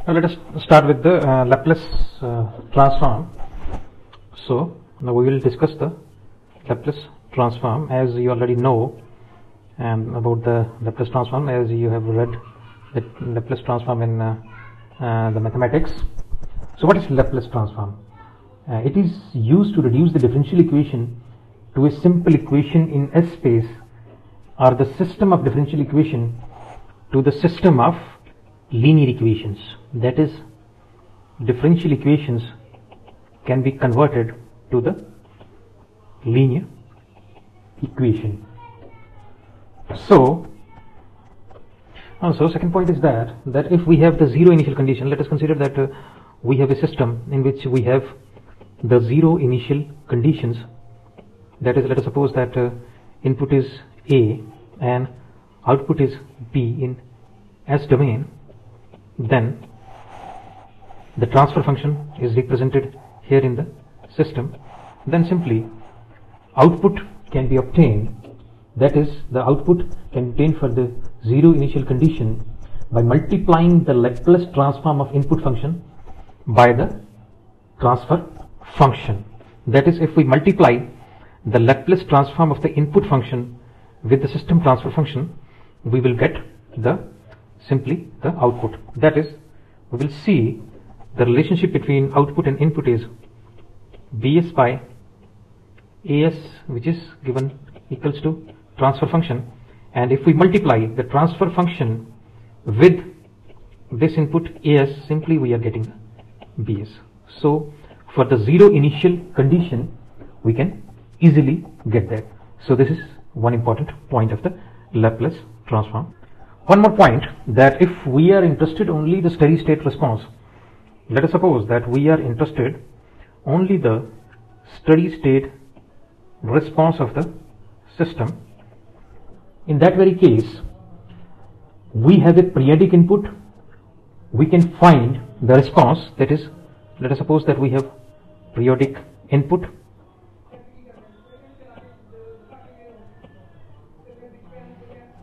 Now let us start with the Laplace transform. So now we will discuss the Laplace transform. As you already know about the Laplace transform, as you have read the Laplace transform in the mathematics. So what is Laplace transform? It is used to reduce the differential equation to a simple equation in S space, or the system of differential equation to the system of linear equations. That is, differential equations can be converted to the linear equation. So second point is that if we have the zero initial condition, let us consider that we have a system in which we have the zero initial conditions. That is, let us suppose that input is A and output is B in S domain. Then the transfer function is represented here in the system. Then simply output can be obtained. That is, the output can be obtained for the zero initial condition by multiplying the Laplace transform of input function by the transfer function. That is, if we multiply the Laplace transform of the input function with the system transfer function, we will get simply the output. That is, we will see the relationship between output and input is Bs by As, which is given equals to transfer function, and if we multiply the transfer function with this input As, simply we are getting Bs. So for the zero initial condition we can easily get that. So this is one important point of the Laplace transform. One more point, that if we are interested only the steady state response, let us suppose that we are interested only the steady state response of the system. In that very case, we have a periodic input, we can find the response. That is, let us suppose that we have periodic input,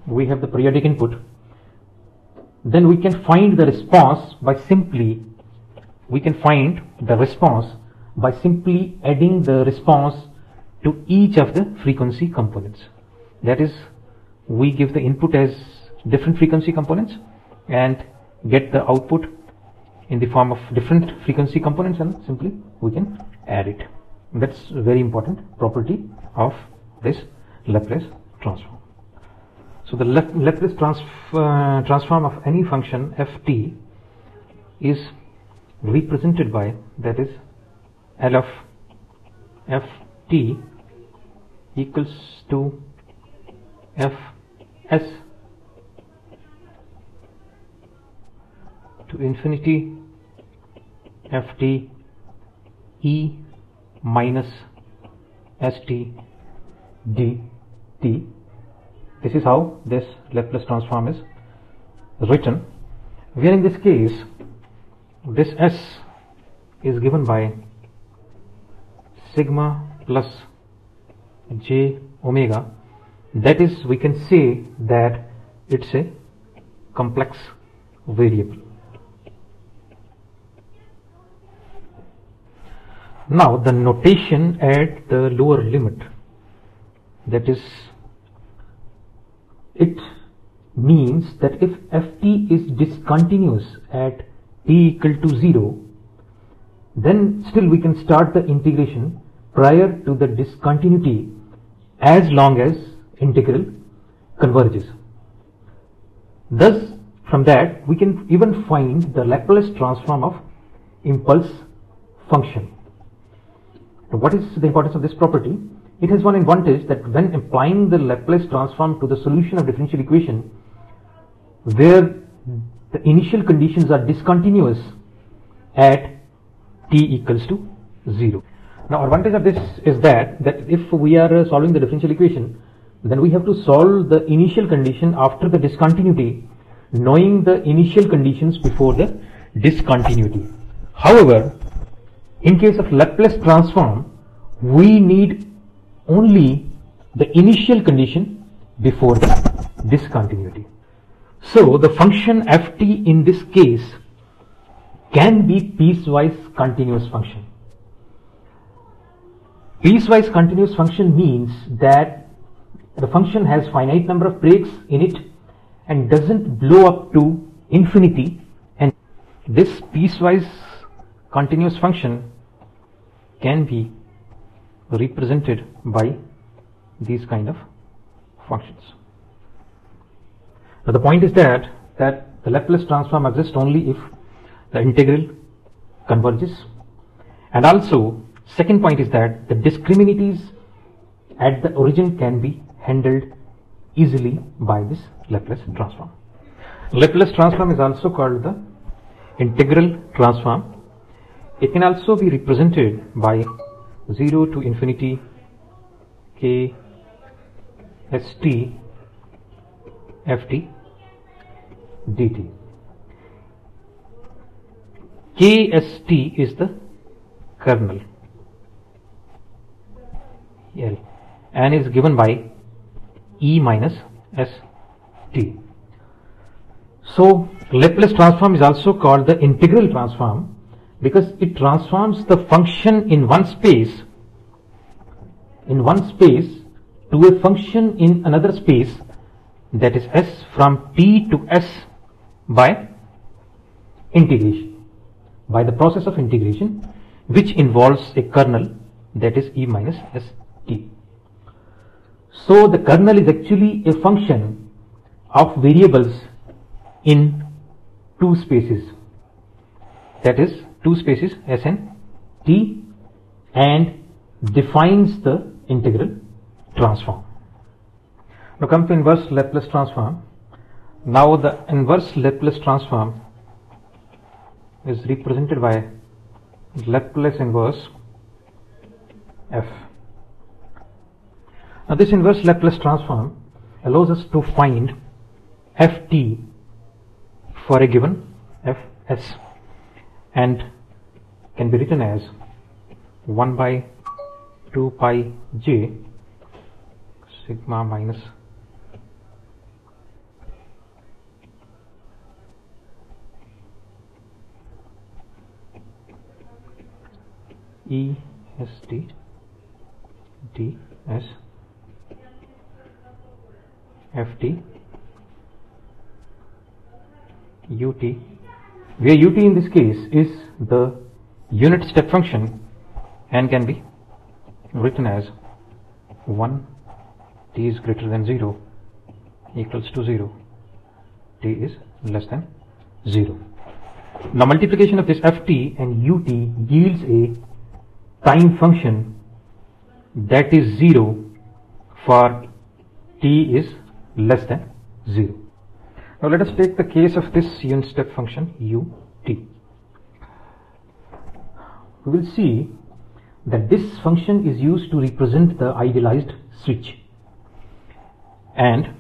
we have the periodic input, then we can find the response by simply adding the response to each of the frequency components. That is, we give the input as different frequency components and get the output in the form of different frequency components, and simply we can add it. That's a very important property of this Laplace transform. So the Laplace transform of any function Ft is represented by, that is, L of Ft equals to Fs to infinity Ft e minus St dt. This is how this Laplace transform is written, where in this case this S is given by sigma plus j omega. That is, we can say that it's a complex variable. Now the notation at the lower limit, that is, it means that if Ft is discontinuous at t equal to 0, then still we can start the integration prior to the discontinuity as long as integral converges. Thus, from that we can even find the Laplace transform of impulse function. Now, what is the importance of this property? It has one advantage, that when applying the Laplace transform to the solution of differential equation where the initial conditions are discontinuous at t equals to 0. Now advantage of this is that if we are solving the differential equation, then we have to solve the initial condition after the discontinuity, knowing the initial conditions before the discontinuity. However, in case of Laplace transform, we need only the initial condition before the discontinuity. So the function Ft in this case can be piecewise continuous function. Piecewise continuous function means that the function has finite number of breaks in it and doesn't blow up to infinity, and this piecewise continuous function can be represented by these kind of functions. Now the point is that the Laplace transform exists only if the integral converges, and also second point is that the discriminanties at the origin can be handled easily by this Laplace transform. Laplace transform is also called the integral transform. It can also be represented by 0 to infinity k st ft dt. Kst is the kernel L and is given by E minus st. So Laplace transform is also called the integral transform because it transforms the function in one space to a function in another space, that is S, from t to S by integration, by the process of integration, which involves a kernel, that is E minus st. So the kernel is actually a function of variables in two spaces, that is two spaces S and t, and defines the integral transform. Now come to inverse Laplace transform. Now the inverse Laplace transform is represented by Laplace inverse f. Now this inverse Laplace transform allows us to find ft for a given fs, and can be written as 1 by 2 pi j sigma minus E S T D S F T U T, where U T in this case is the unit step function and can be written as 1 t is greater than 0 equals to 0, t is less than 0. Now multiplication of this ft and ut yields a time function that is 0 for t is less than 0. Now let us take the case of this unit step function ut. We will see that this function is used to represent the idealized switch and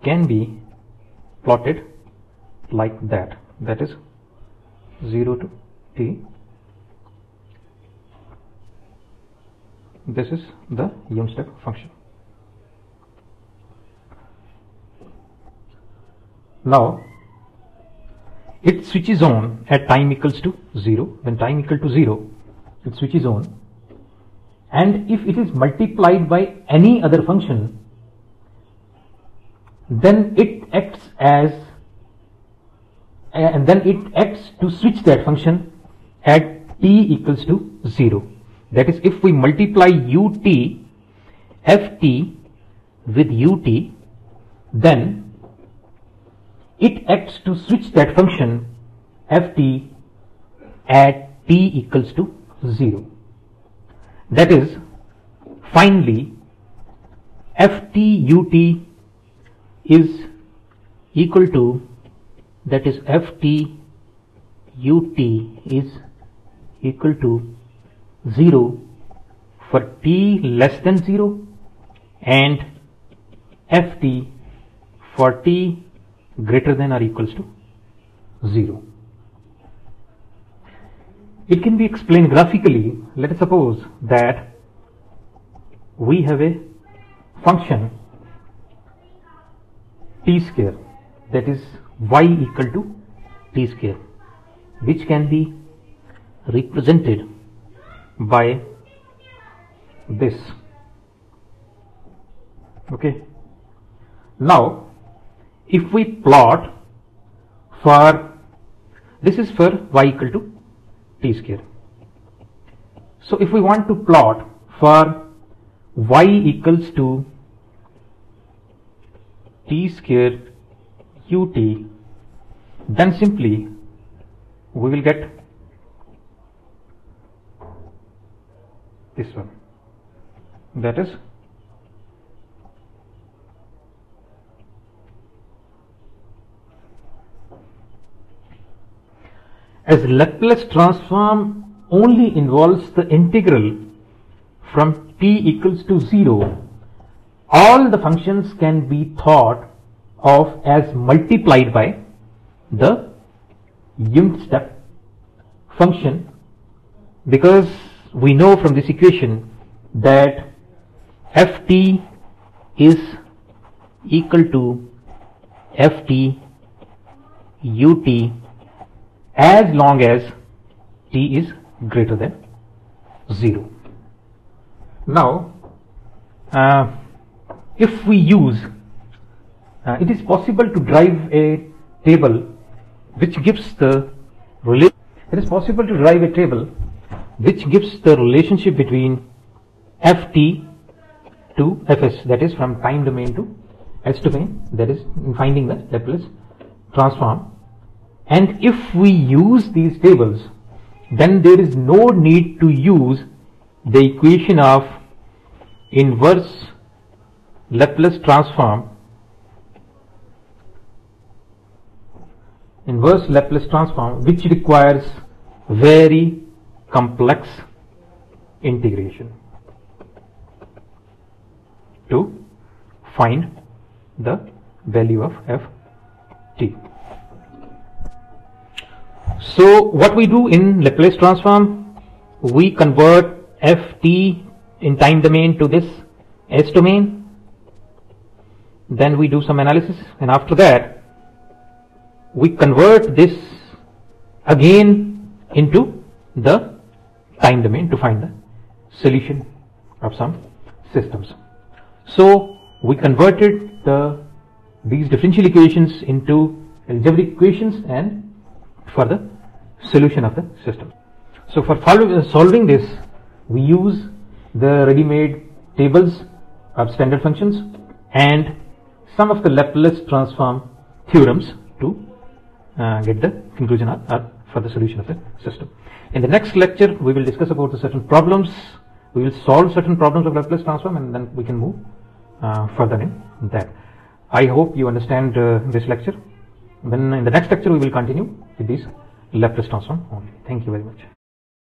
can be plotted like that, that is 0 to t. This is the unit step function. Now it switches on at time equals to 0. When time equal to 0, it switches on, and if it is multiplied by any other function, then it acts as to switch that function at t equals to 0. That is, if we multiply ut ft with ut, then it acts to switch that function ft at t equals to 0. That is, finally ft ut is equal to, that is ft ut is equal to 0 for t less than 0 and ft for t greater than or equals to 0. It can be explained graphically. Let us suppose that we have a function t square, that is y equal to t square, which can be represented by this. Okay. Now, if we plot for, this is for y equal to t square. So if we want to plot for y equals to t square ut, then simply we will get this one, that is as Laplace transform only involves the integral from t equals to 0, all the functions can be thought of as multiplied by the unit step function, because we know from this equation that ft is equal to ft ut as long as t is greater than 0. Now, if we use, it is possible to derive a table which gives the relationship between ft to fs, that is from time domain to s domain, that is in finding the Laplace transform. And if we use these tables, then there is no need to use the equation of inverse Laplace transform, which requires very complex integration to find the value of ft. So what we do in Laplace transform, we convert ft in time domain to this s domain, then we do some analysis, and after that we convert this again into the time domain to find the solution of some systems. So we converted these differential equations into algebraic equations and for the solution of the system. So for solving this, we use the ready-made tables of standard functions and some of the Laplace transform theorems to get the conclusion for the solution of the system. In the next lecture, we will discuss about the certain problems. We will solve certain problems of Laplace transform, and then we can move further in that. I hope you understand this lecture. Then in the next lecture, we will continue with this Laplace transform only. Thank you very much.